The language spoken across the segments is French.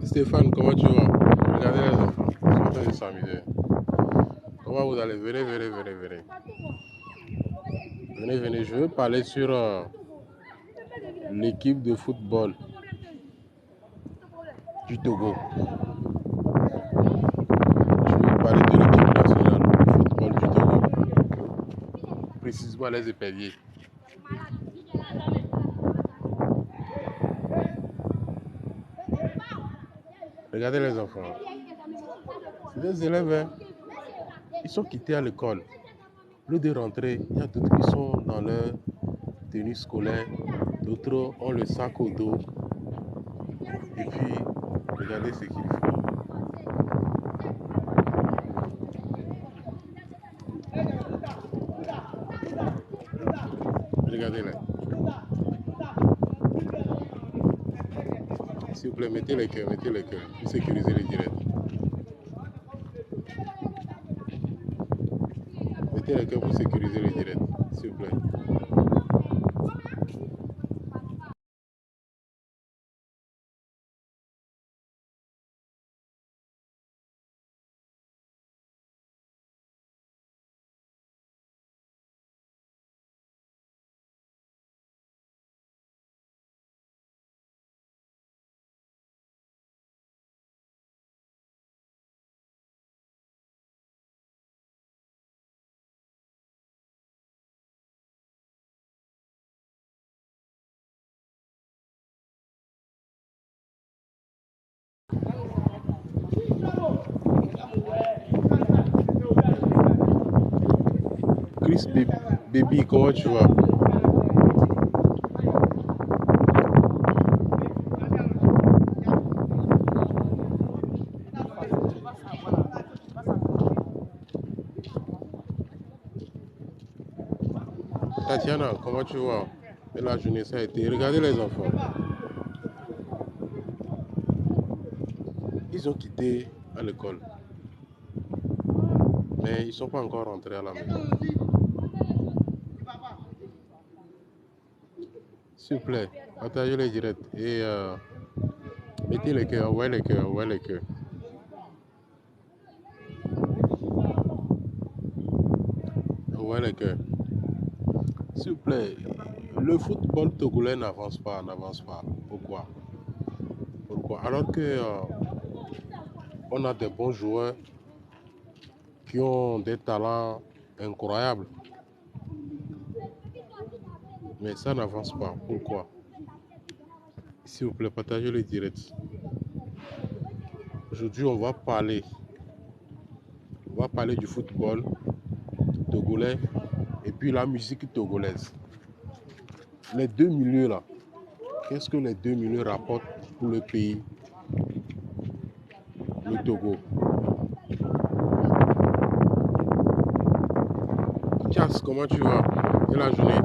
Stéphane, comment tu vas? Regardez les enfants, ils sont en train de s'amuser. Comment vous allez? Venez, venez, venez, venez. Venez, venez, je veux parler sur l'équipe de football du Togo. Je veux parler de l'équipe nationale de football du Togo. Précisément les éperviers. Regardez les enfants. C'est des élèves, hein. Ils sont quittés à l'école. Au lieu de rentrer, il y a d'autres qui sont dans leur tenue scolaire. D'autres ont le sac au dos. Et puis, regardez ce qu'ils font. Regardez-les. S'il vous plaît, mettez les cœurs pour sécuriser les directs. Mettez les cœurs pour sécuriser les directs, s'il vous plaît. Chris Baby, comment tu vas? Tatiana, comment tu vas? Et la journée, ça a été. Regardez les enfants. Ils ont quitté à l'école. Mais ils ne sont pas encore rentrés à la maison. S'il vous plaît, partagez les directs et mettez les cœurs, envoyez les cœurs, envoyez les cœurs. Envoyez les cœurs. S'il vous plaît, le football togolais n'avance pas, n'avance pas. Pourquoi? Pourquoi? Alors que on a des bons joueurs qui ont des talents incroyables. Mais ça n'avance pas. Pourquoi? S'il vous plaît, partagez le direct. Aujourd'hui, on va parler du football togolais et puis la musique togolaise. Les deux milieux là, qu'est-ce que les deux milieux rapportent pour le pays, le Togo? Chas, comment tu vas? Et la journée?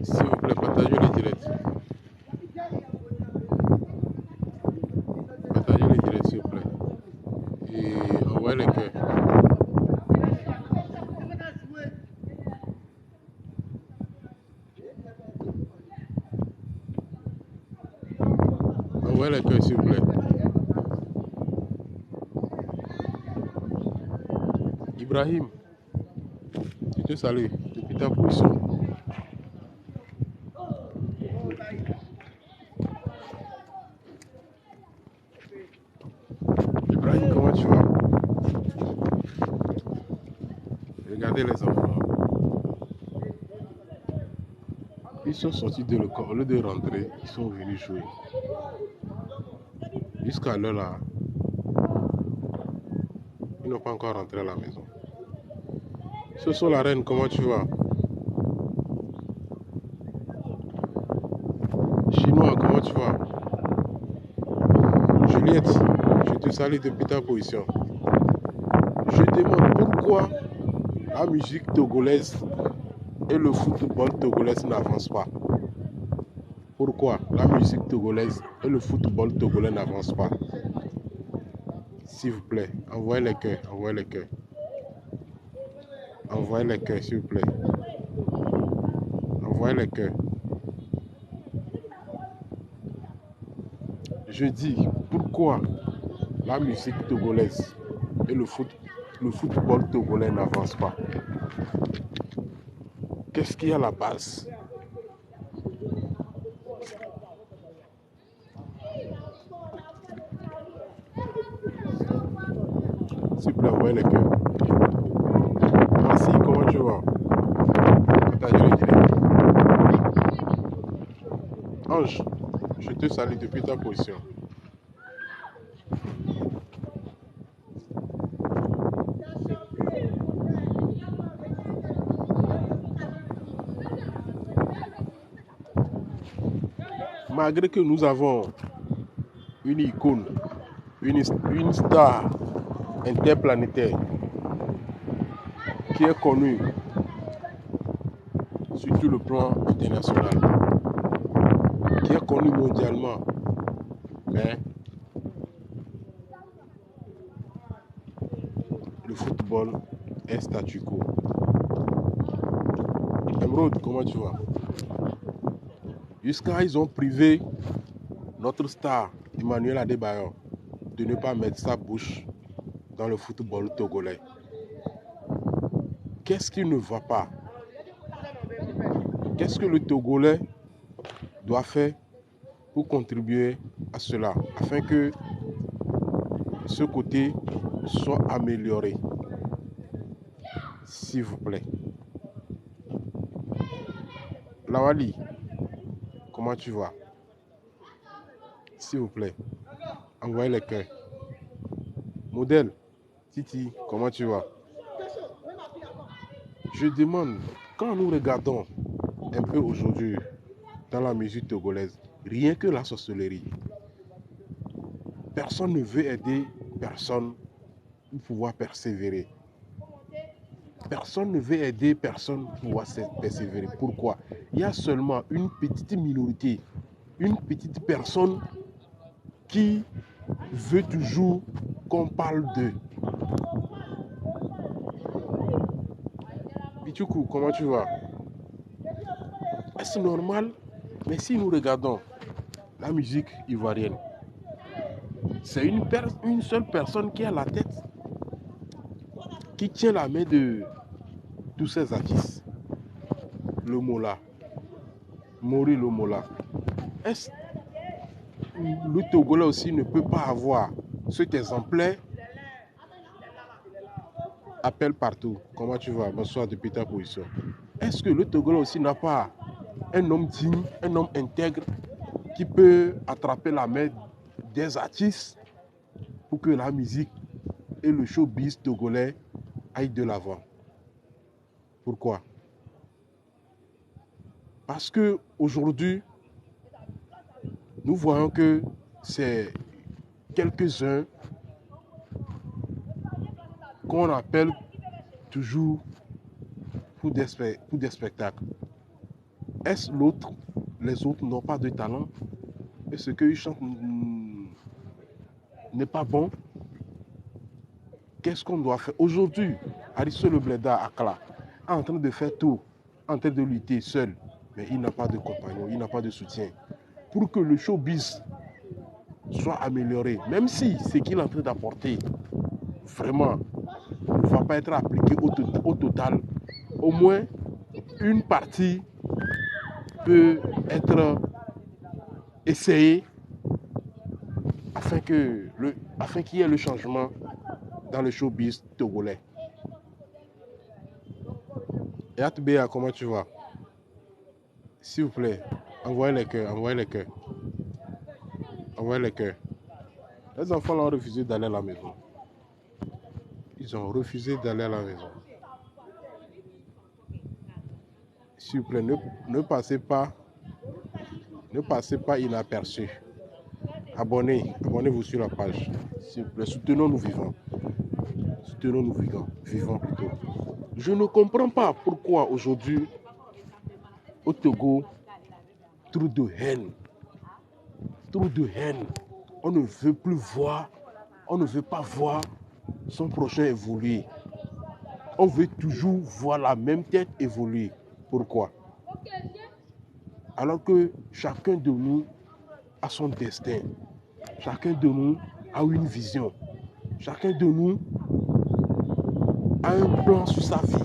S'il vous plaît, partagez le direct. Partagez le direct, s'il vous plaît. Et envoyez les cœurs. Envoyez les cœurs, s'il vous plaît. Ibrahim, je te salue depuis ta position. Ibrahim, comment tu vas? Regardez les enfants. Ils sont sortis de l'école. Au lieu de rentrer, ils sont venus jouer. Jusqu'à l'heure là, ils n'ont pas encore rentré à la maison. Soso la reine, comment tu vas? Chinois, comment tu vas? Juliette, je te salue depuis ta position. Je demande pourquoi la musique togolaise et le football togolais n'avancent pas. Pourquoi la musique togolaise et le football togolais n'avancent pas? S'il vous plaît, envoyez les cœurs, envoyez les cœurs. Envoyez les cœurs, s'il vous plaît. Envoyez les cœurs. Je dis, pourquoi la musique togolaise et le football togolais n'avancent pas? Qu'est-ce qui est à la base? S'il vous plaît, envoyez les cœurs. Merci, comment tu vas? Partagez le direct. Ange, je te salue depuis ta position. Malgré que nous avons une icône, une star interplanétaire qui est connue sur tout le plan international, qui est connue mondialement, mais le football est statu quo. Emeraude, comment tu vas? Jusqu'à ils ont privé notre star, Emmanuel Adebayor, de ne pas mettre sa bouche dans le football togolais. Qu'est-ce qui ne va pas? Qu'est-ce que le Togolais doit faire pour contribuer à cela, afin que ce côté soit amélioré? S'il vous plaît. Lawali, comment tu vas? S'il vous plaît, envoyez les cœurs. Modèle, Titi, comment tu vas? Je demande, quand nous regardons un peu aujourd'hui dans la musique togolaise, rien que la sorcellerie, personne ne veut aider personne pour pouvoir persévérer. Personne ne veut aider personne pour pouvoir persévérer. Pourquoi? Il y a seulement une petite minorité, une petite personne qui veut toujours qu'on parle d'eux. Pichoukou, comment tu vas? Est-ce normal? Mais si nous regardons la musique ivoirienne, c'est une seule personne qui est à la tête, qui tient la main de tous ces artistes. Le Mola, Mori le Mola. Est-ce le Togolais aussi ne peut pas avoir cet exemplaire? Appelle partout. Comment tu vas? Bonsoir depuis ta position. Est-ce que le Togolais aussi n'a pas un homme digne, un homme intègre qui peut attraper la main des artistes pour que la musique et le showbiz togolais aillent de l'avant? Pourquoi? Parce que aujourd'hui, nous voyons que c'est quelques-uns qu'on appelle toujours pour des spectacles. Est-ce les autres n'ont pas de talent? Et ce qu'ils chantent n'est pas bon? Qu'est-ce qu'on doit faire? Aujourd'hui, Aristo Le Bleda Akla est en train de faire tout, en train de lutter seul, mais il n'a pas de compagnon, il n'a pas de soutien. Pour que le showbiz soit amélioré, même si ce qu'il est en train d'apporter, vraiment, ne va pas être appliqué au total, au moins une partie peut être essayée afin qu'il y ait le changement dans le showbiz togolais. Et Atbea, comment tu vas? S'il vous plaît, envoyez les cœurs, envoyez les cœurs. Envoyez les cœurs. Les enfants ont refusé d'aller à la maison. Ils ont refusé d'aller à la maison. S'il vous plaît, ne passez pas inaperçu. Abonnez-vous sur la page. S'il vous plaît, soutenons-nous vivants. Soutenons-nous vivants plutôt. Je ne comprends pas pourquoi aujourd'hui, au Togo, trop de haine. Trop de haine. On ne veut plus voir, on ne veut pas voir son prochain évoluer. On veut toujours voir la même tête évoluer. Pourquoi? Alors que chacun de nous a son destin. Chacun de nous a une vision. Chacun de nous a un plan sur sa vie.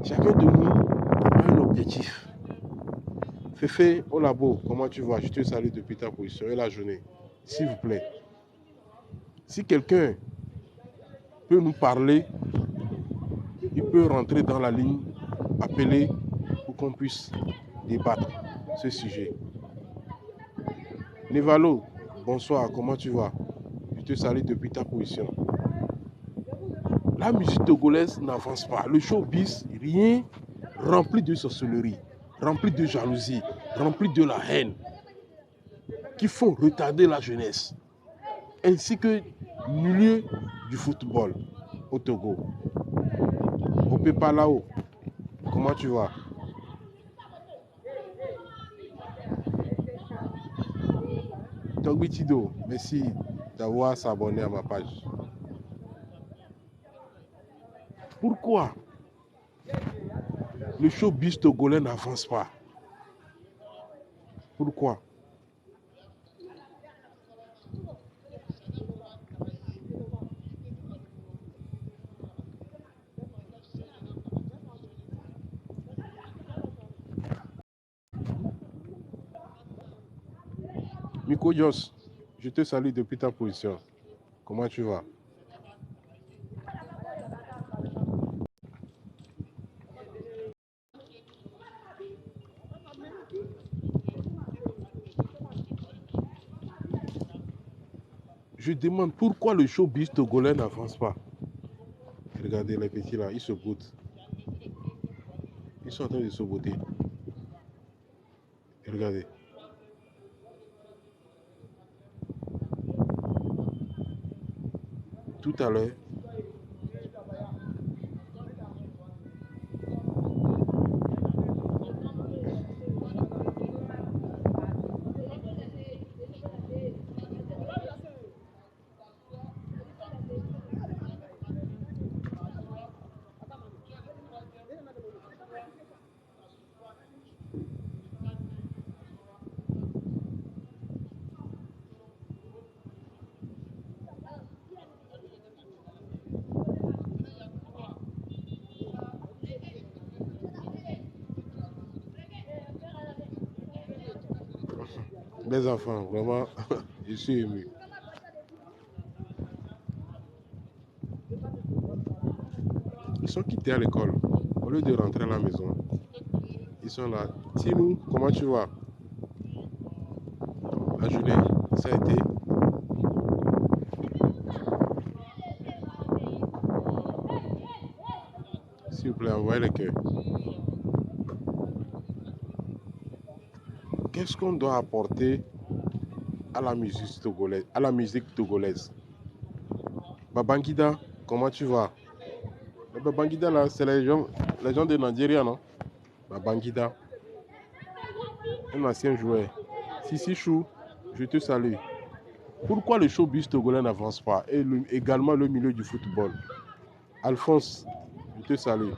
Chacun de nous a un objectif. Féfé, au labo, comment tu vas? Je te salue depuis ta position et la journée. S'il vous plaît. Si quelqu'un peut nous parler, il peut rentrer dans la ligne, appeler pour qu'on puisse débattre ce sujet. Nevalo, bonsoir, comment tu vas? Je te salue depuis ta position. La musique togolaise n'avance pas. Le showbiz, rien, rempli de sorcellerie, rempli de jalousie, rempli de la haine, qui font retarder la jeunesse, ainsi que le milieu du football au Togo. Au Pépalao, comment tu vas? Togbitido, merci d'avoir s'abonné à ma page. Pourquoi le showbiz togolais n'avance pas? Pourquoi? Miko Jos, je te salue depuis ta position. Comment tu vas? Je demande pourquoi le showbiz togolais n'avance pas. Regardez les petits là, ils se boutent. Ils sont en train de se botter. Regardez. Tout à l'heure, les enfants, vraiment, je suis ému. Ils sont quittés à l'école. Au lieu de rentrer à la maison, ils sont là. Tinou, comment tu vas? La journée, ça a été. S'il vous plaît, envoyez les cœurs. Qu'est-ce qu'on doit apporter à la musique togolaise? Babangida, comment tu vas? Babangida là, c'est les gens de Nigeria, non? Babangida, un ancien joueur. Sissi Chou, je te salue. Pourquoi le showbiz togolais n'avance pas? Et également le milieu du football. Alphonse, je te salue.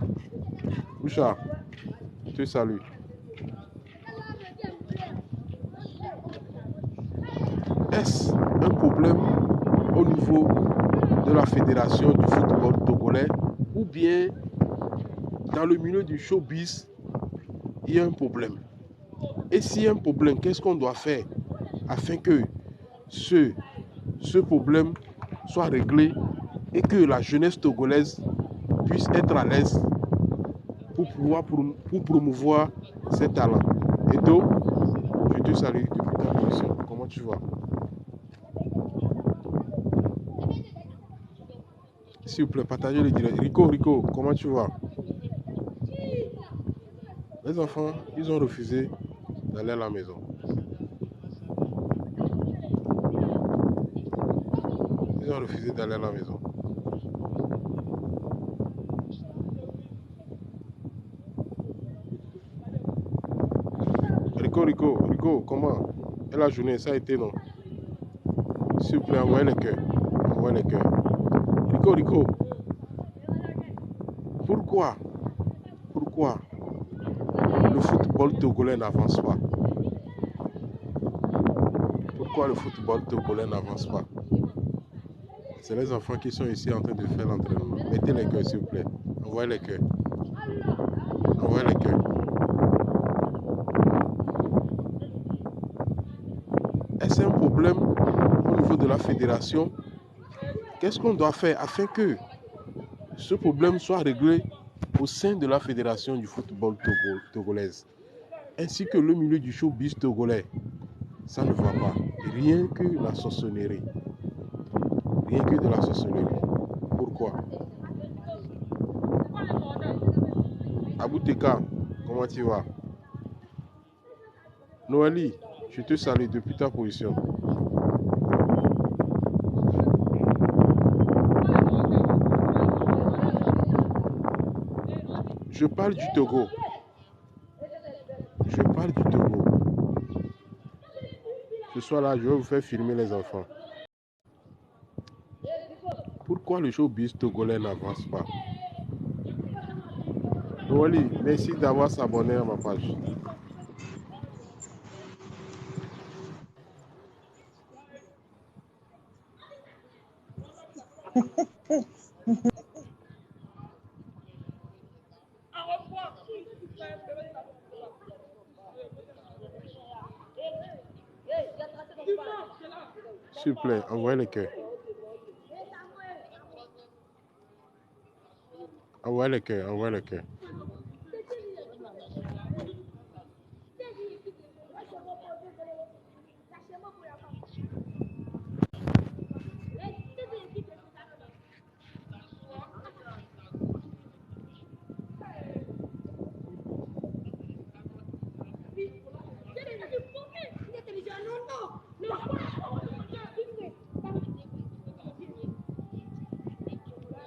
Boucha, je te salue. Est-ce un problème au niveau de la fédération du football togolais ou bien dans le milieu du showbiz, il y a un problème? Et s'il y a un problème, qu'est-ce qu'on doit faire afin que ce problème soit réglé et que la jeunesse togolaise puisse être à l'aise pour promouvoir ses talents? Edo, je te salue depuis ta position. Comment tu vas? S'il vous plaît, partagez le direct. Rico, comment tu vas? Les enfants, ils ont refusé d'aller à la maison. Ils ont refusé d'aller à la maison. Rico, comment? Et la journée, ça a été, non? S'il vous plaît, envoyez les cœurs. Envoyez les cœurs. Rico, pourquoi le football togolais n'avance pas? pourquoi le football togolais n'avance pas. C'est les enfants qui sont ici en train de faire l'entraînement. Mettez les cœurs, s'il vous plaît. Envoyez les cœurs. Envoyez les cœurs. Est-ce un problème au niveau de la fédération? Qu'est-ce qu'on doit faire afin que ce problème soit réglé au sein de la fédération du football togolaise, ainsi que le milieu du showbiz togolais? Ça ne va pas. Rien que la sorcellerie. Rien que de la sorcellerie. Pourquoi? Abouteka, comment tu vas? Noélie, je te salue depuis ta position. Je parle du Togo. Je parle du Togo. Ce soir-là, je vais vous faire filmer les enfants. Pourquoi le showbiz togolais n'avance pas? Noélie, merci d'avoir s'abonné à ma page. S'il vous plaît, envoyez les cœurs. Envoyez les cœurs, envoyez les cœurs.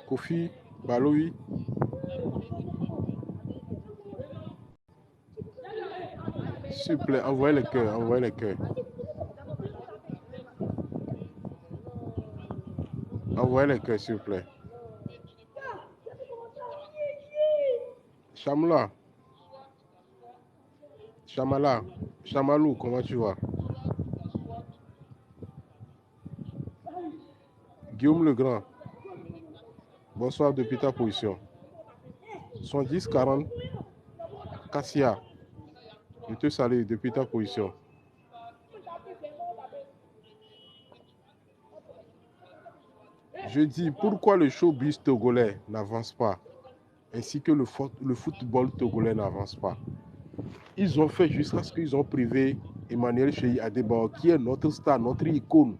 Kofi, Baloui. S'il vous plaît, envoyez les cœurs, envoyez les cœurs. Envoyez les cœurs, s'il vous plaît. Chamla. Chamala. Chamalou, comment tu vas? Guillaume Legrand. Bonsoir depuis ta position. 70 40. Cassia. Je te salue depuis ta position. Je dis pourquoi le showbiz togolais n'avance pas, ainsi que le football togolais n'avance pas. Ils ont fait jusqu'à ce qu'ils ont privé Emmanuel Cheyi Adebao, qui est notre star, notre icône,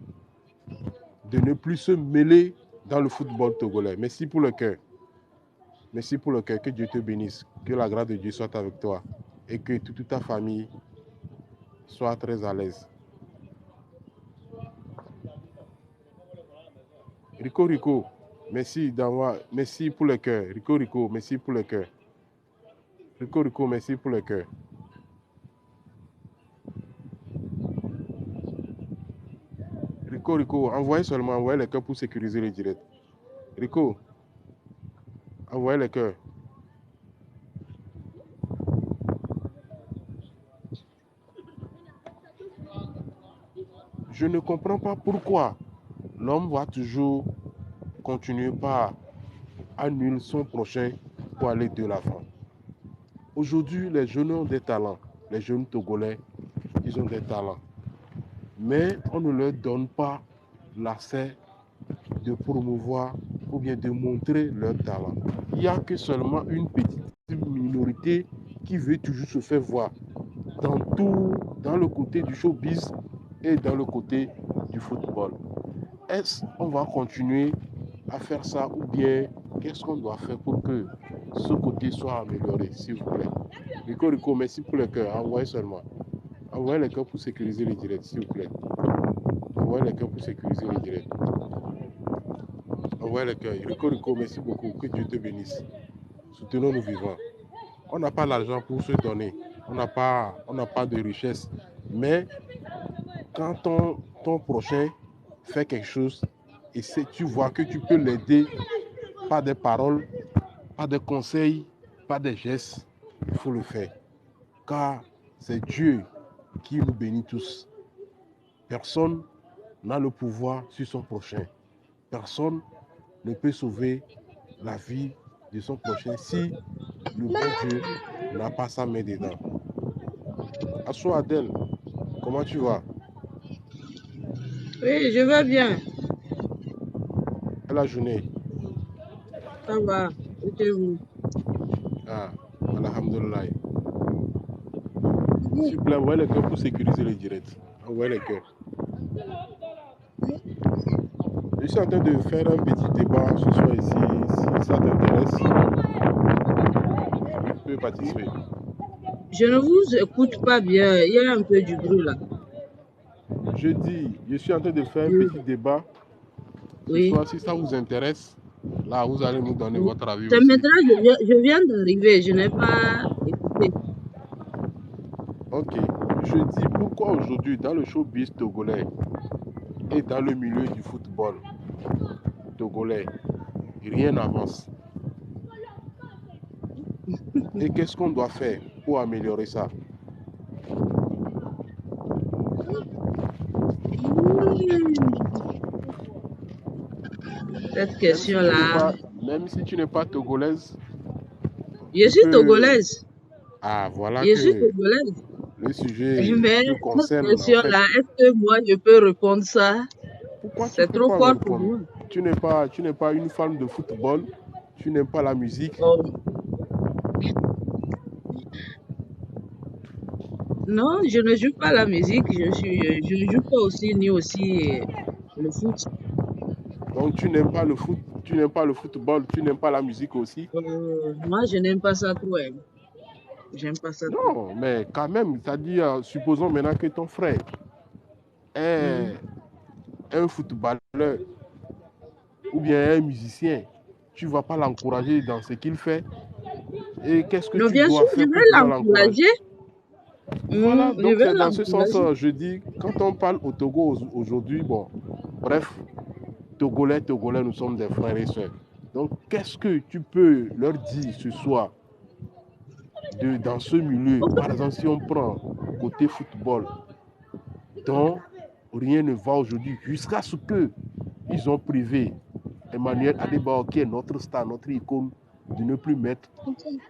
de ne plus se mêler dans le football togolais. Merci pour le cœur. Merci pour le cœur. Que Dieu te bénisse. Que la grâce de Dieu soit avec toi. Et que toute ta famille soit très à l'aise. Rico Rico, merci d'avoir. Merci pour le cœur. Rico Rico, merci pour le cœur. Rico Rico, merci pour le cœur. Rico Rico, envoyez les cœurs pour sécuriser le direct. Rico, envoyez les cœurs. Je ne comprends pas pourquoi l'homme va toujours continuer par annuler son prochain pour aller de l'avant. Aujourd'hui, les jeunes ont des talents. Les jeunes Togolais, ils ont des talents. Mais on ne leur donne pas l'accès de promouvoir ou bien de montrer leur talent. Il n'y a que seulement une petite minorité qui veut toujours se faire voir dans le côté du showbiz et dans le côté du football. Est-ce qu'on va continuer à faire ça ou bien qu'est-ce qu'on doit faire pour que ce côté soit amélioré, s'il vous plaît? Rico, merci pour le cœur. Envoyez seulement. Envoyez les cœurs pour sécuriser les directs, s'il vous plaît. Envoyez les cœurs pour sécuriser les directs. Envoyez les cœurs. Rico, merci beaucoup. Que Dieu te bénisse. Soutenons nos vivants. On n'a pas l'argent pour se donner. On n'a pas de richesse. Mais quand ton prochain fait quelque chose et tu vois que tu peux l'aider par des paroles, par des conseils, par des gestes, il faut le faire. Car c'est Dieu qui nous bénit tous. Personne n'a le pouvoir sur son prochain. Personne ne peut sauver la vie de son prochain si le bon Dieu n'a pas sa main dedans. Assois Adèle, comment tu vas? Oui, je vais bien. Et la journée? Ça va. Et vous? Ah, alhamdulillah. S'il vous plaît, envoyez les cœurs pour sécuriser le direct. Envoyez les cœurs. Je suis en train de faire un petit débat ce soir ici. Si ça t'intéresse, tu peux participer. Je ne vous écoute pas bien. Il y a un peu du bruit là. Je dis, je suis en train de faire un Oui. petit débat. Ce Oui. soir, si ça vous intéresse, là, vous allez nous donner votre avis C'est aussi. maintenant, je viens d'arriver. Je n'ai pas écouté. Ok. Je dis, pourquoi aujourd'hui, dans le showbiz togolais et dans le milieu du football togolais, rien n'avance? Et qu'est-ce qu'on doit faire pour améliorer ça? Cette question-là. Même si tu n'es pas togolaise. Je suis togolaise. Ah, voilà Je suis togolaise. le sujet Mais te concerne. cette question-là, est-ce que moi je peux répondre ça? Pourquoi c'est trop fort pour moi. Tu n'es pas une fan de football, tu n'aimes pas la musique. Oh. Non, je ne joue pas la musique, je ne joue pas aussi ni aussi le foot. Donc tu n'aimes pas le foot, tu n'aimes pas le football, tu n'aimes pas la musique aussi? Moi, je n'aime pas ça trop. J'aime pas ça trop. Non, mais quand même, c'est-à-dire, supposons maintenant que ton frère est un footballeur ou bien un musicien, tu ne vas pas l'encourager dans ce qu'il fait. Et qu'est-ce que tu dois faire pour pouvoir l'encourager? Voilà, donc c'est dans ce sens, je dis, quand on parle au Togo aujourd'hui, bon, bref, Togolais, nous sommes des frères et sœurs. Donc, qu'est-ce que tu peux leur dire ce soir dans ce milieu? Par exemple, si on prend côté football, dont rien ne va aujourd'hui, jusqu'à ce qu'ils ont privé Emmanuel Adebayor, qui est notre star, notre icône, de ne plus mettre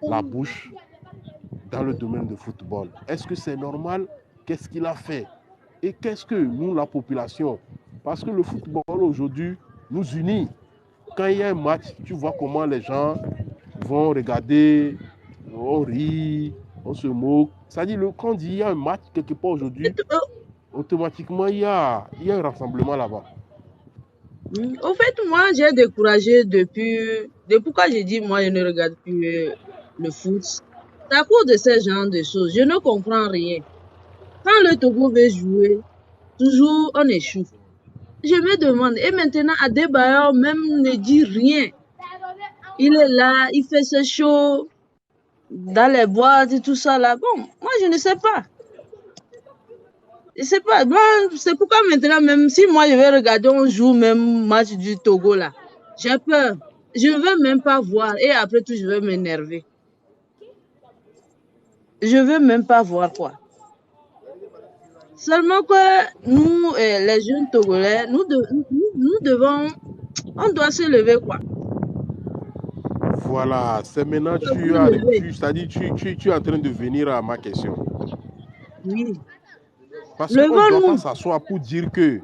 la bouche dans le domaine du football. Est-ce que c'est normal? Qu'est-ce qu'il a fait? Et qu'est-ce que nous, la population, parce que le football aujourd'hui nous unit. Quand il y a un match, tu vois comment les gens vont regarder, on rit, on se moque. C'est-à-dire, quand il y a un match quelque part aujourd'hui, automatiquement, il y a un rassemblement là-bas. Au fait, moi, j'ai découragé depuis quand j'ai dit, moi, je ne regarde plus le foot. C'est à cause de ce genre de choses. Je ne comprends rien. Quand le Togo veut jouer, toujours on échoue. Je me demande, et maintenant, Adebayor même ne dit rien. Il est là, il fait ce show dans les boîtes et tout ça là. Bon, moi, je ne sais pas. Je sais pas. Bon, c'est pourquoi maintenant, même si moi, je vais regarder, on joue même match du Togo là. J'ai peur. Je ne veux même pas voir. Et après tout, je vais m'énerver. Je ne veux même pas voir quoi. Seulement que nous, les jeunes Togolais, nous devons, on doit se lever quoi. Voilà, c'est maintenant c'est-à-dire tu es en train de venir à ma question. Oui. Parce qu'on ne doit pas s'asseoir pour dire que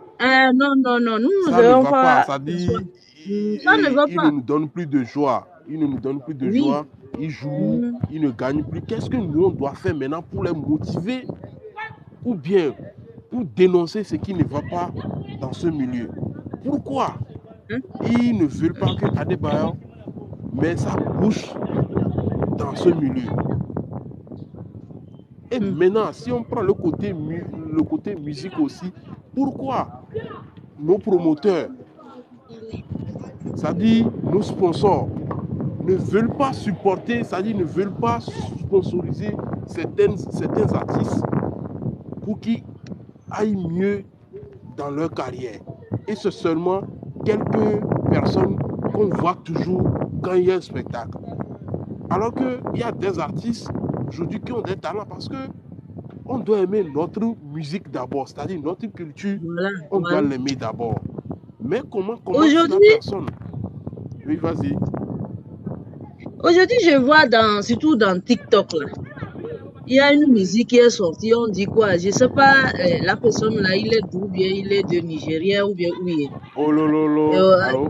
non, nous ça ne va pas. Ça ne va pas. Il ne nous donne plus de joie. Il ne nous donne plus de joie. Il joue, il ne gagne plus. Qu'est-ce que nous, on doit faire maintenant pour les motiver ou bien pour dénoncer ce qui ne va pas dans ce milieu? Pourquoi ils ne veulent pas que Adebayor mette sa bouche dans ce milieu? Et maintenant, si on prend le côté musique aussi, pourquoi nos promoteurs, c'est-à-dire nos sponsors, ne veulent pas supporter, c'est-à-dire ne veulent pas sponsoriser certains artistes pour qu'ils aillent mieux dans leur carrière? Et c'est seulement quelques personnes qu'on voit toujours quand il y a un spectacle. Alors qu'il y a des artistes aujourd'hui qui ont des talents parce que on doit aimer notre musique d'abord, c'est-à-dire notre culture, Voilà, on doit voilà. l'aimer d'abord. Mais comment si la Aujourd'hui, personne... Oui, vas-y. aujourd'hui, je vois surtout dans TikTok là, il y a une musique qui est sortie, on dit quoi, je sais pas, la personne là, il est d'où bien, il est de Nigeria ou bien où il est. Oh lolo, allô?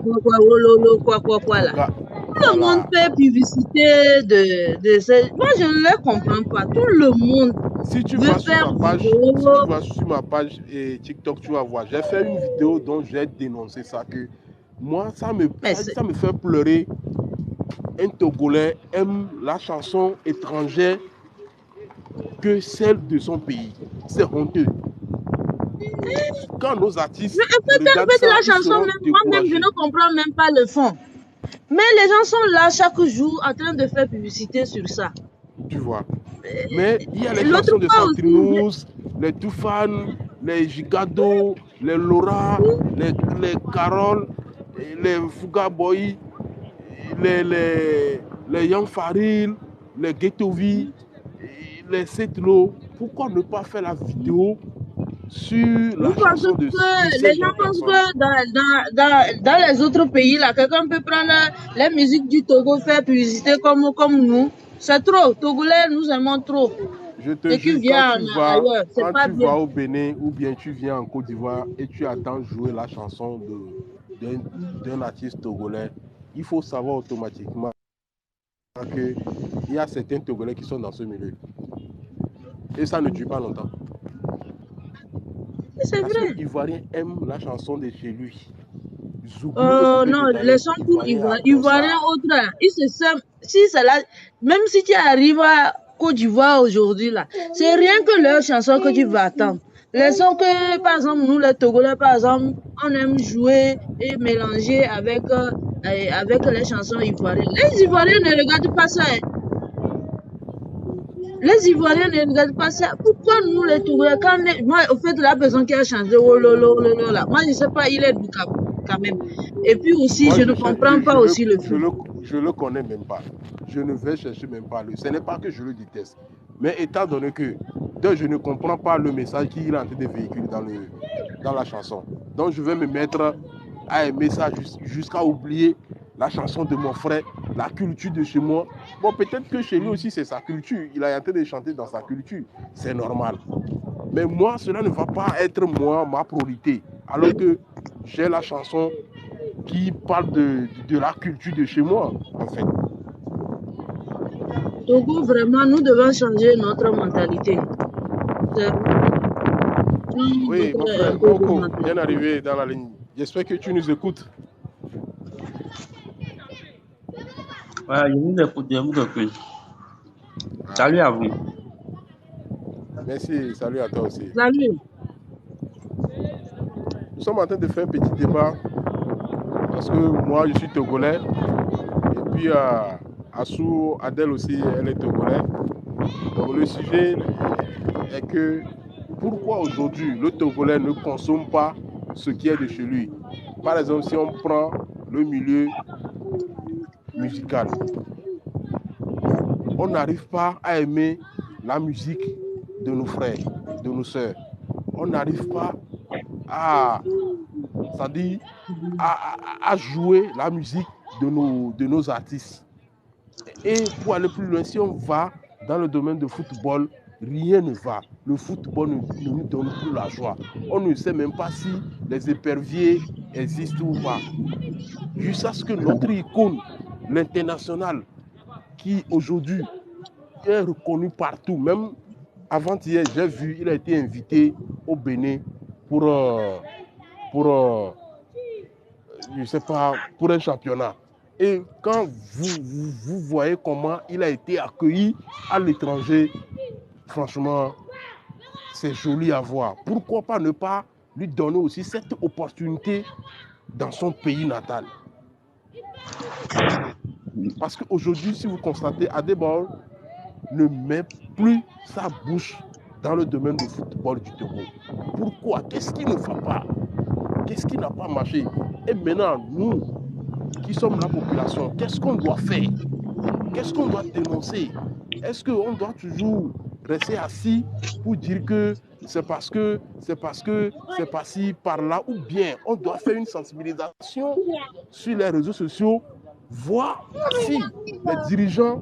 Quoi là. Ga- Tout le monde Voilà. fait publicité de ces... Moi, je ne les comprends pas. Tout le monde Si tu veut vas sur faire ma page, vidéo. TikTok, tu vas voir. J'ai fait une vidéo dont j'ai dénoncé ça, que moi, ça me Mais c'est- fait pleurer. Un Togolais aime la chanson étrangère que celle de son pays. C'est honteux. Quand nos artistes en regardent fait, ça, la ils chanson, seront même, moi-même, je découragés. ne comprends même pas le fond. Mais les gens sont là chaque jour en train de faire publicité sur ça. Tu vois. Mais il y a les L'autre chansons de fois aussi, Santrinous, les Toufan, les Gigado, les Laura, les Carole, les Fuga Boy, les Young Faril, les Ghettovi, les Setlo. Pourquoi ne pas faire la vidéo sur la vous pensez chanson de que ces les gens jeunes pensent personnes? que dans les autres pays, là, quelqu'un peut prendre les musiques du Togo, faire publicité comme nous. C'est trop. Togolais, nous aimons trop. Je te Et qui jure, vient ailleurs, c'est quand pas tu bien. vas au Bénin ou bien tu viens en Côte d'Ivoire et tu attends jouer la chanson d'un artiste togolais, il faut savoir automatiquement qu'il y a certains Togolais qui sont dans ce milieu. Et ça ne dure pas longtemps. C'est Parce que vrai. l'Ivoirien aime la chanson de chez lui. Non, les gens pour Ivoiriens autres, là, ils se sentent, si c'est là, même si tu arrives à Côte d'Ivoire aujourd'hui, là, c'est rien que leur chanson que tu vas attendre. Les sons que, par exemple, nous, les Togolais, par exemple, on aime jouer et mélanger avec les chansons ivoiriennes. Les Ivoiriens ne regardent pas ça, hein. Les Ivoiriens ne regardent pas ça. Pourquoi nous, les Togolais, moi, au fait, la personne qui a chanté, oh lolo, lolo, là, moi, je ne sais pas, il est du Cap, quand même. Et puis aussi, Moi, je ne comprends pas aussi le fond. je le connais même pas. Je ne vais chercher même pas. Ce n'est pas que je le déteste. Mais étant donné que je ne comprends pas le message qu'il est en train de véhiculer dans la chanson. Donc, je vais me mettre à aimer ça jusqu'à oublier la chanson de mon frère, la culture de chez moi. Bon, peut-être que chez lui aussi, c'est sa culture. Il est en train de chanter dans sa culture. C'est normal. Mais moi, cela ne va pas être moi, ma priorité. Alors que j'ai la chanson qui parle de la culture de chez moi, en fait. Togo, vraiment, nous devons changer notre mentalité. Oui, mon frère Boko, bien arrivé dans la ligne. J'espère que tu nous écoutes. Ouais, je vous écoute, je vous écoute. Salut à vous. Merci, salut à toi aussi. Salut. Nous sommes en train de faire un petit débat parce que moi, je suis togolais. Et puis, Assou, Adèle aussi, elle est togolais. Donc, le sujet est que pourquoi aujourd'hui le Togolais ne consomme pas ce qui est de chez lui. Par exemple, si on prend le milieu musical, on n'arrive pas à aimer la musique de nos frères, de nos sœurs. On n'arrive pas à, c'est-à-dire à jouer la musique de nos artistes. Et pour aller plus loin, si on va dans le domaine du football, rien ne va. Le football ne nous donne plus la joie. On ne sait même pas si les éperviers existent ou pas. Jusqu'à ce que notre icône, l'international, qui aujourd'hui est reconnu partout, même avant-hier, j'ai vu, il a été invité au Bénin pour je sais pas, pour un championnat. Et quand vous voyez comment il a été accueilli à l'étranger, franchement, c'est joli à voir. Pourquoi pas ne pas lui donner aussi cette opportunité dans son pays natal? Parce qu'aujourd'hui, si vous constatez, Adébor ne met plus sa bouche dans le domaine du football du Togo. Pourquoi? Qu'est-ce qui ne va pas? Qu'est-ce qui n'a pas marché? Et maintenant, nous qui sommes la population, qu'est-ce qu'on doit faire? Qu'est-ce qu'on doit dénoncer? Est-ce qu'on doit toujours rester assis pour dire que c'est parce que, c'est par-ci, par-là, ou bien on doit faire une sensibilisation sur les réseaux sociaux, voir si les dirigeants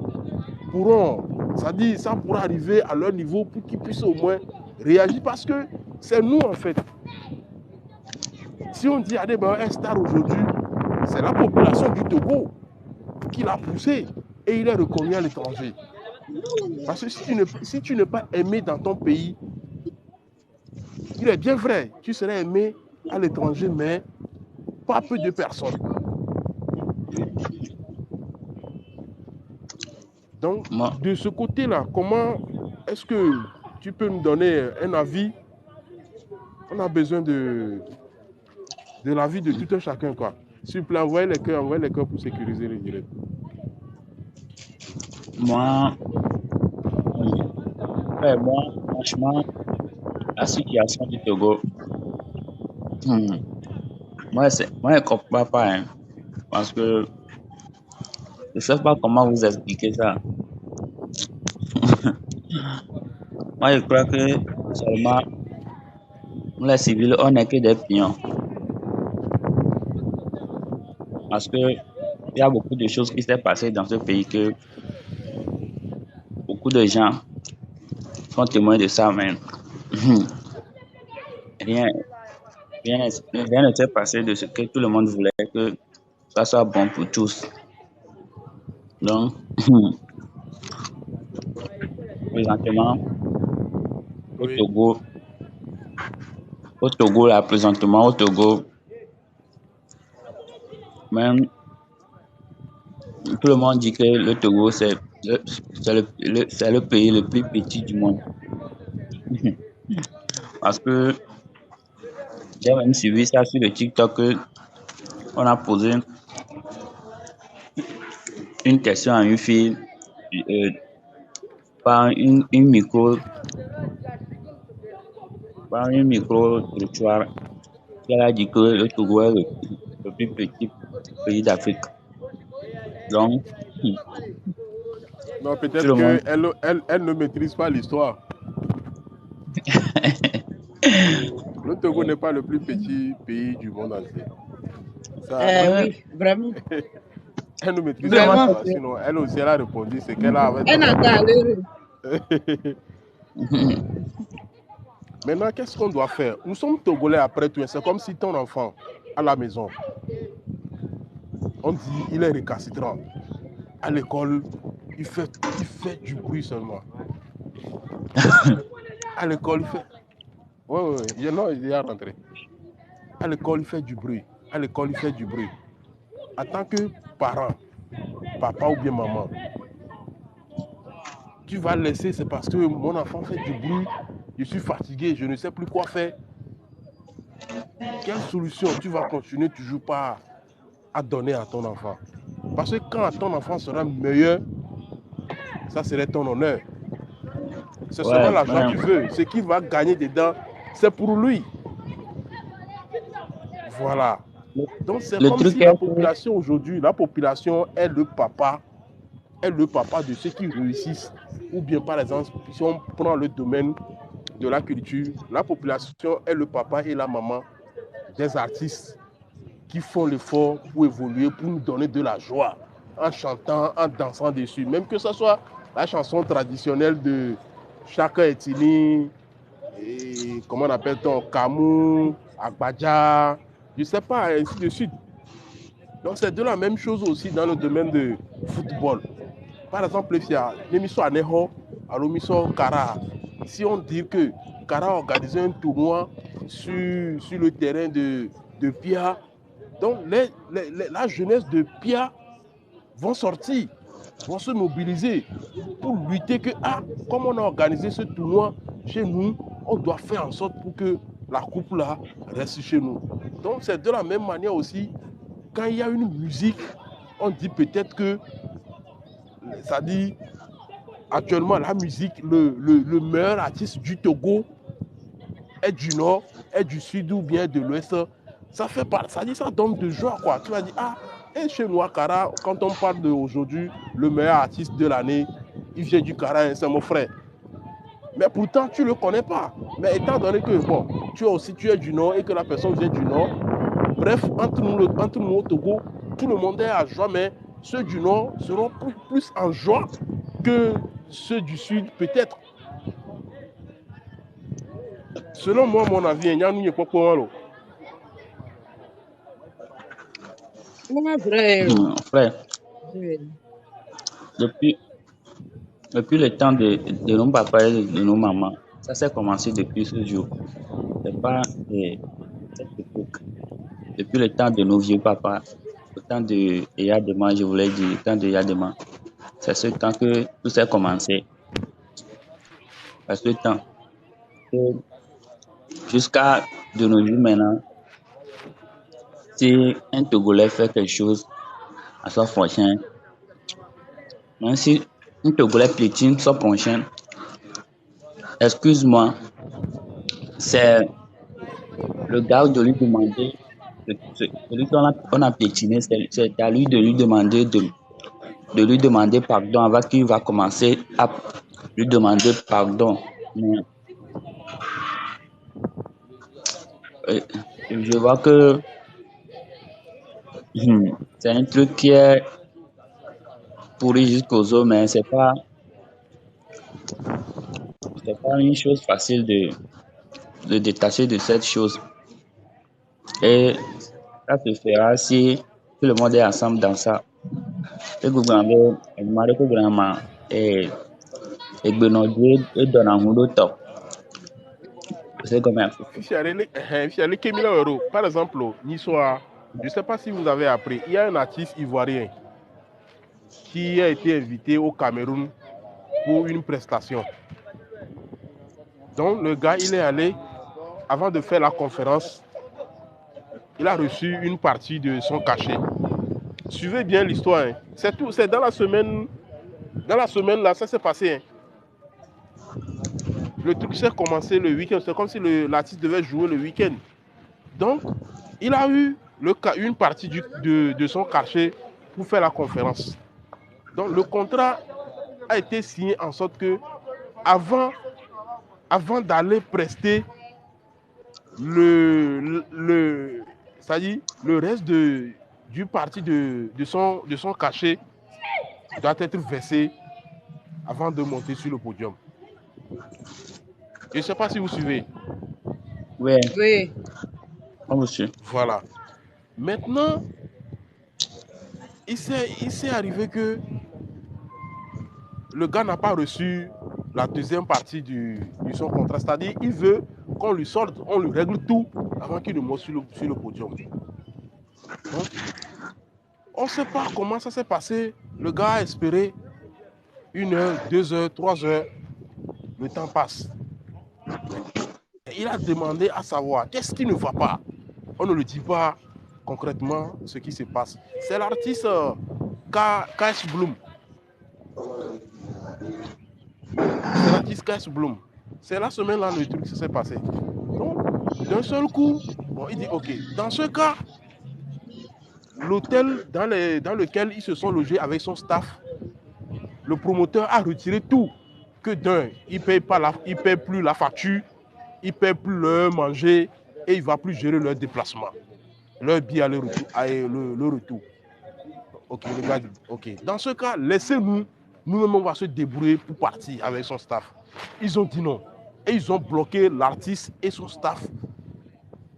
pourront, c'est-à-dire ça pourra arriver à leur niveau pour qu'ils puissent au moins réagir, parce que c'est nous en fait. Si on dit Adébáyọ̀ est star aujourd'hui, c'est la population du Togo qui l'a poussé et il est reconnu à l'étranger. Parce que si tu n'es pas aimé dans ton pays, il est bien vrai, tu serais aimé à l'étranger, mais pas peu de personnes. Donc, de ce côté-là, comment est-ce que tu peux nous donner un avis? On a besoin de l'avis de tout un chacun, quoi. S'il vous plaît, envoyez les cœurs pour sécuriser le direct. Moi, franchement, la situation du Togo, moi, je ne comprends pas, hein, parce que je ne sais pas comment vous expliquer ça. Moi, je crois que seulement les civils, on n'est que des pions. Parce que il y a beaucoup de choses qui s'est passées dans ce pays que beaucoup de gens sont témoins de ça, mais rien ne s'est passé de ce que tout le monde voulait que ça soit bon pour tous. Donc, présentement, au Oui. Togo, même tout le monde dit que le Togo, c'est le pays le plus petit du monde. Parce que j'ai même suivi ça sur le TikTok, que on a posé une question à une fille par une micro-trottoir. Elle a dit que le Togo est le plus petit pays d'Afrique. Donc, non, peut-être tout le monde- qu'elle ne maîtrise pas l'histoire. Le Togo n'est pas le plus petit pays du monde entier. Ça, Oui, vraiment. elle ne maîtrise Vraiment, pas l'histoire. Sinon, elle aussi, elle a répondu ce qu'elle avait. Elle n'a qu'à aller. Maintenant, qu'est-ce qu'on doit faire? Nous sommes Togolais après tout. C'est comme si ton enfant, à la maison, on dit il est récalcitrant. À l'école, il fait du bruit seulement. À l'école, il fait... Oui, non, il est à rentrer. À l'école, il fait du bruit. À l'école, il fait du bruit. En tant que parent, papa ou bien maman, tu vas laisser, c'est parce que mon enfant fait du bruit, je suis fatigué, je ne sais plus quoi faire. Quelle solution tu vas continuer toujours pas à donner à ton enfant? Parce que quand ton enfant sera meilleur, ça serait ton honneur. Ce sera l'argent que tu veux. Ce qu'il va gagner dedans, c'est pour lui. Voilà. Donc c'est comme si la population aujourd'hui, la population est le papa de ceux qui réussissent. Ou bien par exemple, si on prend le domaine de la culture, la population est le papa et la maman des artistes qui font l'effort pour évoluer, pour nous donner de la joie, en chantant, en dansant dessus. Même que ce soit la chanson traditionnelle de Chaka Etini, et comment on appelle-t-on, Kamou, Agbadja, je ne sais pas, ainsi de suite. Donc c'est de la même chose aussi dans le domaine de football. Par exemple, il y a l'émission Aneho, à l'émission Kara. Si on dit que Kara a organisé un tournoi sur le terrain de Pia, donc la jeunesse de Pia vont sortir, vont se mobiliser pour lutter que, comme on a organisé ce tournoi chez nous, on doit faire en sorte pour que la coupe là reste chez nous. Donc c'est de la même manière aussi, quand il y a une musique, on dit peut-être que, ça dit, actuellement la musique, le meilleur artiste du Togo est du nord, est du sud ou bien de l'ouest. Ça fait pas, ça dit, ça donne de joie, quoi. Tu vas dire, et chez nous à Kara, quand on parle d'aujourd'hui, le meilleur artiste de l'année, il vient du Kara, c'est mon frère. Mais pourtant, tu ne le connais pas. Mais étant donné que, bon, tu es du Nord et que la personne vient du Nord, bref, entre nous au Togo, tout le monde est à joie, mais ceux du Nord seront plus en joie que ceux du Sud, peut-être. Selon moi, mon avis, il y a pas pour Frère. Frère, depuis le temps de nos papas et de nos mamans, ça s'est commencé depuis ce jour. C'est pas cette époque. Depuis le temps de nos vieux papas, au temps de Yadema, je voulais dire, le temps de Yadema, c'est ce temps que tout s'est commencé. À ce temps. Jusqu'à de nos jours maintenant, si un Togolais fait quelque chose à son prochain, même si un Togolais piétine son prochain, excuse-moi, c'est le gars de lui demander, celui qu'on a piétiné, c'est à lui de lui demander de lui demander pardon avant qu'il va commencer à lui demander pardon. Mais, je vois que c'est un truc qui est pourri jusqu'aux os, mais c'est pas une chose facile de détacher de cette chose. Et ça se fera si tout le monde est ensemble dans ça. Et vous avez demandé que vraiment et Benodie et Donahudo top. C'est comme ça. Par exemple, Nisoa, je ne sais pas si vous avez appris, il y a un artiste ivoirien qui a été invité au Cameroun pour une prestation. Donc le gars, il est allé, avant de faire la conférence, il a reçu une partie de son cachet. Suivez bien l'histoire. Hein. C'est tout, c'est dans la semaine là, ça s'est passé. Hein. Le truc s'est commencé le week-end, c'est comme si l'artiste devait jouer le week-end. Donc, il a eu une partie de son cachet pour faire la conférence. Donc, le contrat a été signé en sorte que, avant d'aller prester c'est-à-dire le reste du parti de son cachet doit être versé avant de monter sur le podium. Je ne sais pas si vous suivez. Oui. Oui. Oh, monsieur. Voilà. Maintenant, il s'est arrivé que le gars n'a pas reçu la deuxième partie de son contrat. C'est-à-dire, il veut qu'on lui sorte, on lui règle tout avant qu'il ne monte sur le podium. Donc, on ne sait pas comment ça s'est passé. Le gars a espéré 1 heure, 2 heures, 3 heures. Le temps passe. Il a demandé à savoir qu'est-ce qui ne va pas. On ne le dit pas concrètement ce qui se passe. C'est l'artiste Cash Bloom. C'est l'artiste Cash Bloom. C'est la semaine là le truc s'est passé. Donc, d'un seul coup, bon, il dit ok. Dans ce cas, l'hôtel dans lequel ils se sont logés avec son staff, le promoteur a retiré tout. Que d'un, il ne paye plus la facture, il ne paye plus leur manger et il ne va plus gérer leur déplacement, leur billet aller-retour, le retour. Ok, le gars dit, ok. Dans ce cas, laissez-nous, nous-mêmes on va se débrouiller pour partir avec son staff. Ils ont dit non. Et ils ont bloqué l'artiste et son staff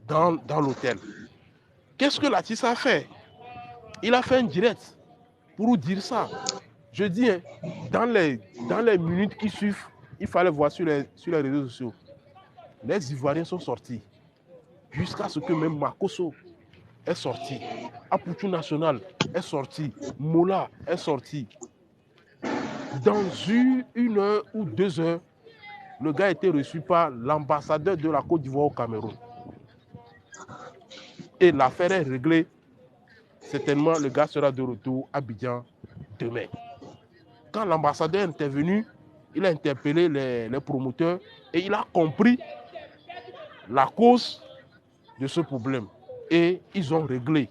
dans l'hôtel. Qu'est-ce que l'artiste a fait? Il a fait un direct pour dire ça. Je dis, hein, dans les minutes qui suivent, il fallait voir sur les réseaux sociaux. Les Ivoiriens sont sortis. Jusqu'à ce que même Makosso est sorti. Aputu National est sorti. Mola est sorti. Dans 1 heure ou 2 heures, le gars a été reçu par l'ambassadeur de la Côte d'Ivoire au Cameroun. Et l'affaire est réglée. Certainement, le gars sera de retour à Abidjan demain. Quand l'ambassadeur est intervenu, il a interpellé les promoteurs et il a compris la cause de ce problème. Et ils ont réglé.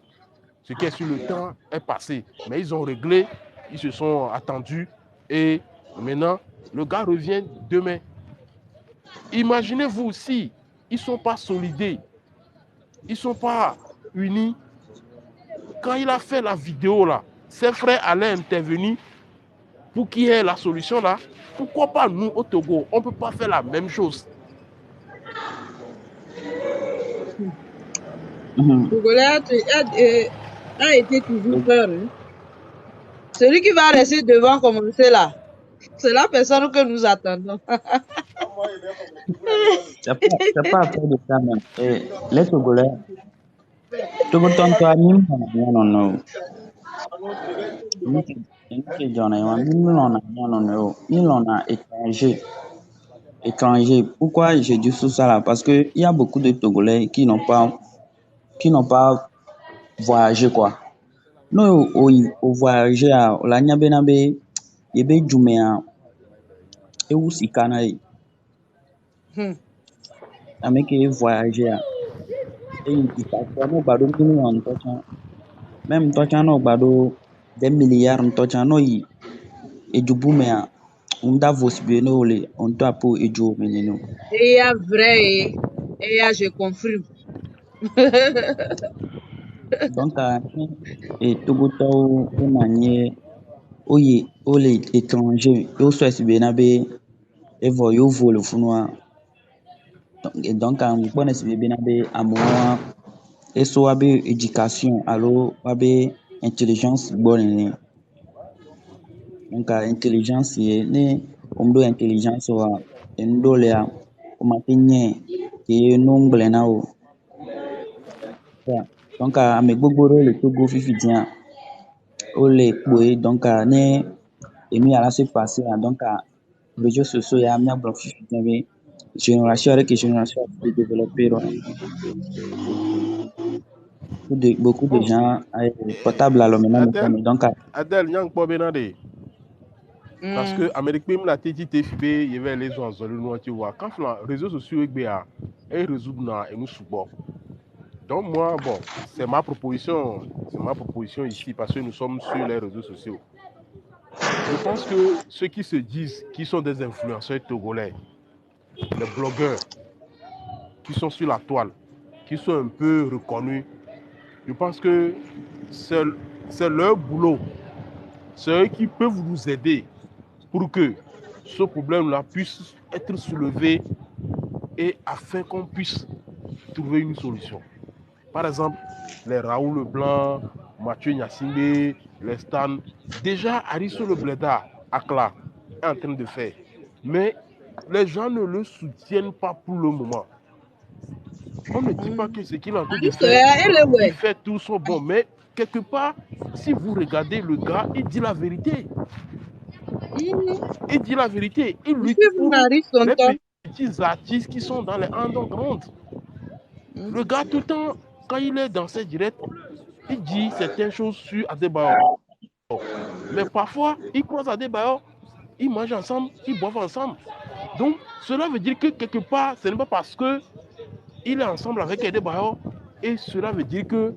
Ce qui est sur le temps est passé. Mais ils ont réglé, ils se sont attendus et maintenant, le gars revient demain. Imaginez-vous aussi, ils ne sont pas solidaires, ils ne sont pas unis. Quand il a fait la vidéo là, ses frères allaient intervenir pour qu'il y ait la solution là. Pourquoi pas nous au Togo, on ne peut pas faire la même chose? Togolais a été toujours peur. Hein. Celui qui va rester devant commencer là, c'est la personne que nous attendons. C'est pas à faire de ça même. Et les Togolais, Togo tonto a mimi na no. Ni jona yo mimi no. Ni na étranger. Pourquoi je dis tout ça là? Parce que il y a beaucoup de Togolais qui n'ont pas voyagé quoi. No o voyagé a la nyabe na be yebe jume a ewu sika na yi. Ameke voyagé a e yi ka ko no gbado million ntocha. Même ntocha no gbado des milliards ntocha no yi ejubume a unda vosbie no le on to apo eju meneno. Et vrai, et je confirme. Donc et Togoto o nanye oye ole étranger o so esbe na be evo yo volo funwa. Donc on connaît esbe na be amoa eso abe éducation allo abe intelligence bonne. Donc intelligence ye ne omdo intelligence wa ndole ya o matinye ke no ngle na o. Donc ame gbogboro le Togo fifidien o le kpoe donc ne emi ala se passer donc réseaux sociaux ya mia blo fifidien be génération avec génération de développer beaucoup de gens portable à l'homme donc Adèle, il y a un benade. Parce que Amérique même la tête TFB, il y avait les gens sur le noir tu vois. Quand les réseaux sociaux et résoudre na et nous support. Donc moi bon, c'est ma proposition ici parce que nous sommes sur les réseaux sociaux. Je pense que ceux qui se disent qui sont des influenceurs togolais, les blogueurs qui sont sur la toile, qui sont un peu reconnus, je pense que c'est leur boulot. C'est eux qui peuvent nous aider pour que ce problème-là puisse être soulevé et afin qu'on puisse trouver une solution. Par exemple, les Raoul Leblanc, Mathieu Nyassimbe, les Stan, déjà Arisso Le Bleda, Akla, est en train de faire. Mais les gens ne le soutiennent pas pour le moment. On ne dit pas que ce qu'il est en train de faire, il fait tout son bon. Mais quelque part, si vous regardez le gars, il dit la vérité. Il dit la vérité. Il lutte pour les petits artistes qui sont dans les underground. Le gars, tout le temps, quand il est dans ses directs, il dit certaines choses sur Adebayor. Mais parfois, il croise Adebayor, ils mangent ensemble, ils boivent ensemble. Donc, cela veut dire que quelque part, ce n'est pas parce qu'il est ensemble avec Adebayor, et cela veut dire que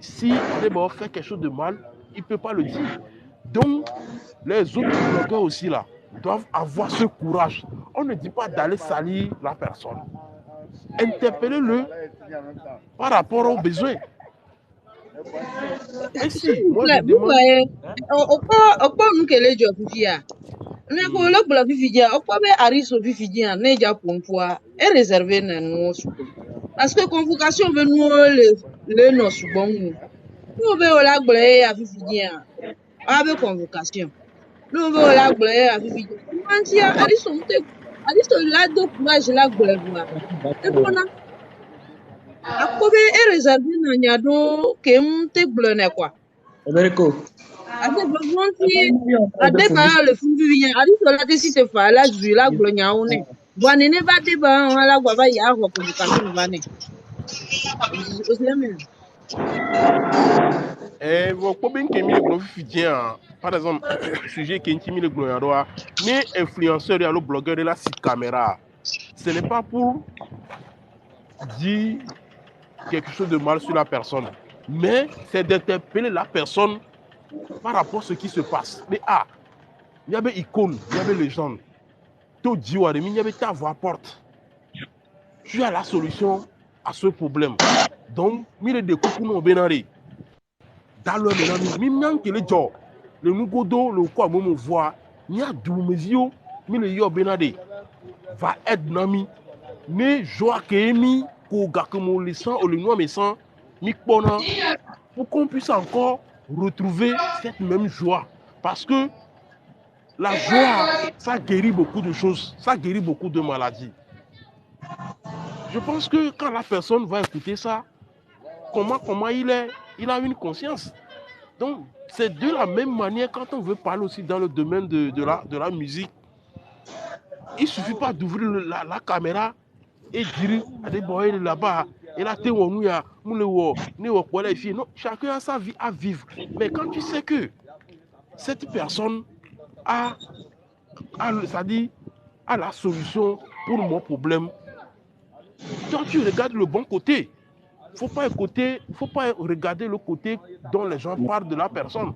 si Adebayor fait quelque chose de mal, il ne peut pas le dire. Donc, les autres blogueurs aussi là doivent avoir ce courage. On ne dit pas d'aller salir la personne. Interpellez-le par rapport aux besoins. Et si, moi je demande... Parce que convocation veut nous le nos bon nous veut la glaye à Vividia avec convocation nous veut la glaye à Vividia mentia Alison la do courage la glaye et voilà akobe e réservé na nyado kem te blone quoi Americo ade bonti ade ba le fun Vividia Alison la te si te fa la ju la glaye nyaone bwana ne ba te ba la gwa ba ya ho convocation ba ne. Par exemple, sujet qui intimide le gloire, mais influenceur et blogueur de la site caméra, ce n'est pas pour dire quelque chose de mal sur la personne, mais c'est d'interpeller la personne par rapport à ce qui se passe. Mais il y avait icône, il y avait légende. Tout dit, il y avait ta voix porte. tu as la solution à ce problème. Donc, il est de coucou benari. Dans le menami, mimian qui le job, le nugodo, le quoi, me voit, ni a doumezio, mi le yo benari. Va être nami, ne joie que mi, ko gakemo le sang, ou le noir me sang, mi pona, pour qu'on puisse encore retrouver cette même joie. Parce que la joie, ça guérit beaucoup de choses, ça guérit beaucoup de maladies. Je pense que quand la personne va écouter ça, comment il est, il a une conscience. Donc, c'est de la même manière quand on veut parler aussi dans le domaine de la musique. Il ne suffit pas d'ouvrir la caméra et dire à des boys là-bas, et là, non, chacun a sa vie à vivre. Mais quand tu sais que cette personne a la solution pour mon problème, toi, tu regardes le bon côté. Faut pas regarder le côté dont les gens parlent de la personne.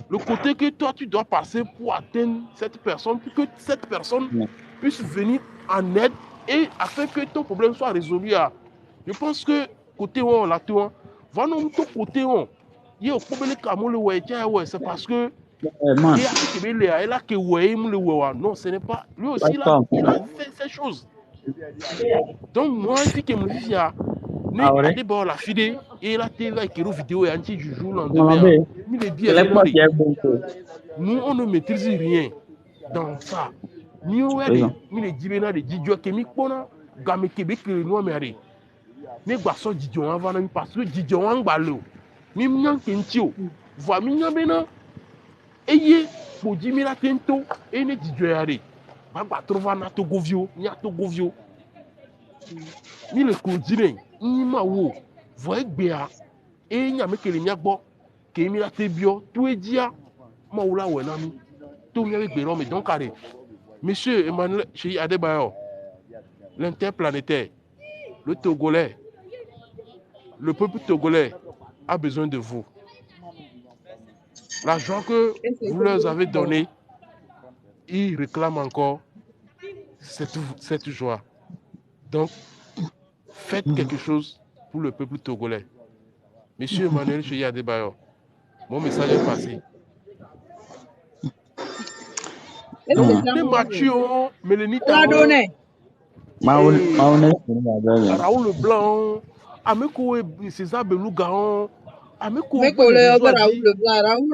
Le côté que toi, tu dois passer pour atteindre cette personne, pour que cette personne puisse venir en aide et afin que ton problème soit résolu. Je pense que côté où on l'a tout, va non ton côté où il y a un problème c'est parce que non, ce n'est pas. Lui aussi, il a fait ces choses. Donc, moi, il faut que je me dise, ne adeba la fide et la télé qui est vidéo et anti du jour lendemain. Nous on ne maîtrise rien dans ça. Nous on est dit de Didio qui mi pona game Québec le noir mais ne gbaso Didio avant parce que Didio en gbalo. Mi mnyan kentio. Voa mi nyabena eye pour 10 000 tento et ne Didio yare. Ba trova na to govio, ni a to govio. Ni le continent, ni ma wo. Voa gbea et nyame kele nyagbo ke mi la tebio tout e dia ma oula wenami. Tout mi avec Béron mais donc carré. Monsieur Emmanuel Chéri Adebayor, l'interplanétaire, le Togolais, le peuple togolais a besoin de vous. L'argent que vous leur avez donné, ils réclament encore cette joie. Donc, faites quelque chose pour le peuple togolais. Monsieur Emmanuel Chéri Adebayor, mon message est passé. Donc, les Mathieu, Mélénita, Raoul Leblanc, Ameko et César Beluga, Ameko Raoul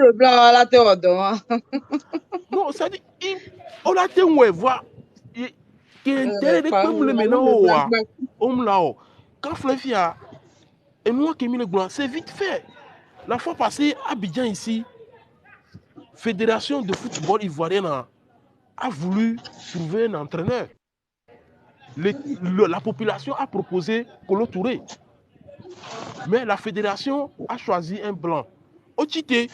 Leblanc à la théodore. Non, ça dit, on a été où voir, qui est intérêt comme le maintenant, quand Flavia et moi qui ai mis le blanc, c'est vite fait. La fois passée, à Abidjan ici, Fédération de football ivoirienne a voulu trouver un entraîneur. La population a proposé Kolo Touré. Mais la fédération a choisi un blanc. Au Tité,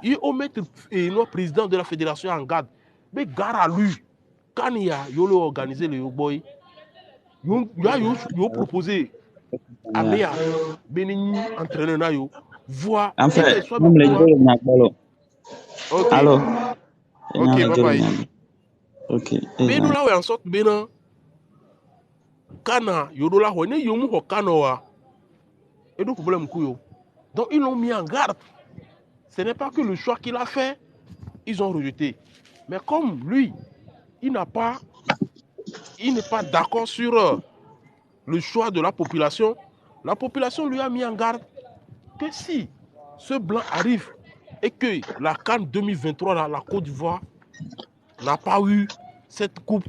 il a mis le président de la fédération en garde. Mais gare à lui, quand il a organisé le boy, il a proposé à Béa, Béni, entraîneur, voir. En fait, même les deux, ok. Alors, ok, bye bye. Ok. Bénou là, en sorte, Bénin, Kana, Yodola, on est Yomu Hokanoa. Et donc, problème, donc, ils l'ont mis en garde. Ce n'est pas que le choix qu'il a fait, ils ont rejeté. Mais comme lui, il n'est pas d'accord sur le choix de la population lui a mis en garde que si ce blanc arrive et que la CAN 2023 dans la Côte d'Ivoire n'a pas eu cette coupe,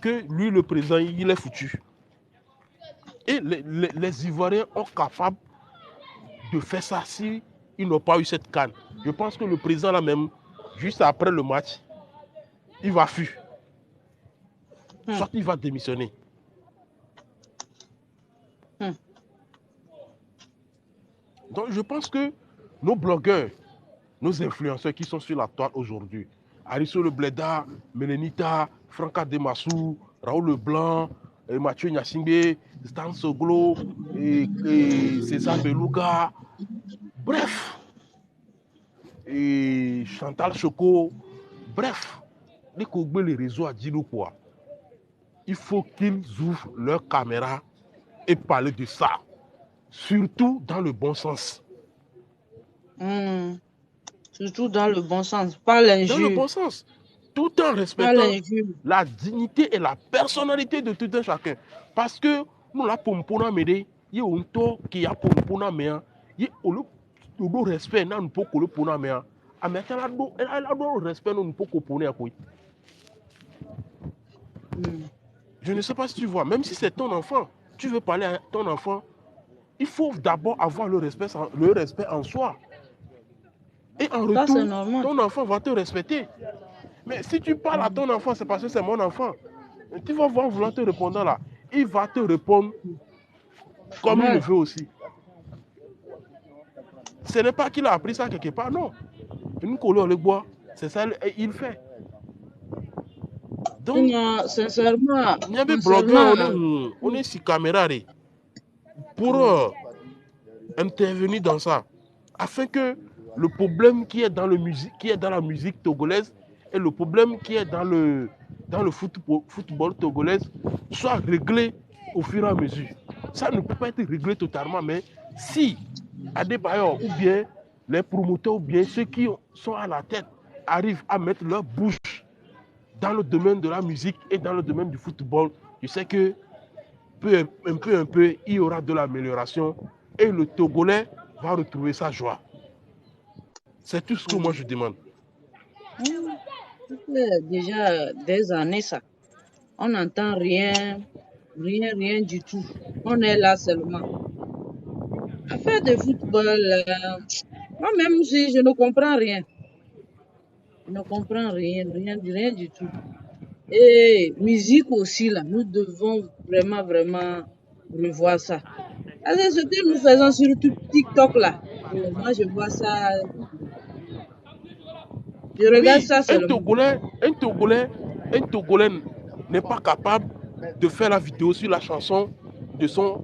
que lui, le président, il est foutu. Et les Ivoiriens sont capables de faire ça si ils n'ont pas eu cette CAN. Je pense que le président là même, juste après le match, il va fuir. Soit il va démissionner. Donc je pense que nos blogueurs, nos influenceurs qui sont sur la toile aujourd'hui, Arisso Le Bleda, Mélénita, Franca Demassou, Raoul Leblanc, Mathieu Nyasingbe, Stan Soglo, et César Beluga, bref, et Chantal Choco, bref, les réseaux à Djilou quoi. il faut qu'ils ouvrent leur caméra et parler de ça. Surtout dans le bon sens. Surtout dans le bon sens, pas Dans le l'injure. bon sens. Tout en Pas respectant l'injure. la dignité et la personnalité de tout un chacun. Parce que nous, la pompona mede, il y a un to qui a pompona mea, il y a le respect, n'a pas que le pona mea. Ah, mais elle a le respect, non, pas que pona quoi. Je ne sais pas si tu vois, même si c'est ton enfant, tu veux parler à ton enfant, il faut d'abord avoir le respect en soi. Et en Ça, c'est retour, normal. ton enfant va te respecter. Mais si tu parles à ton enfant, c'est parce que c'est mon enfant. Tu vas voir vouloir te répondre là. Il va te répondre comme il le Ouais. veut aussi. Ce n'est pas qu'il a appris ça quelque part, non. Une couleur le bois, c'est ça il fait. Donc, Non, sincèrement, il y a des concernant... blogueurs, on est sur caméra pour intervenir dans ça. Afin que le problème qui est dans la musique togolaise et le problème qui est dans le football togolais soit réglé au fur et à mesure. Ça ne peut pas être réglé totalement, mais si Adebayor ou bien les promoteurs ou bien ceux qui sont à la tête arrivent à mettre leur bouche dans le domaine de la musique et dans le domaine du football, je sais que un peu, il y aura de l'amélioration et le Togolais va retrouver sa joie. C'est tout ce que moi je demande. Ça fait déjà des années, ça. On n'entend rien, rien du tout. On est là seulement. Affaire de football, moi-même, je ne comprends rien. Je ne comprends rien du tout. Et musique aussi, là, nous devons vraiment revoir ça. Alors, ce que nous faisons sur TikTok, là, moi, je vois ça, je regarde Oui, ça seulement. Un Togolais n'est pas capable de faire la vidéo sur la chanson de son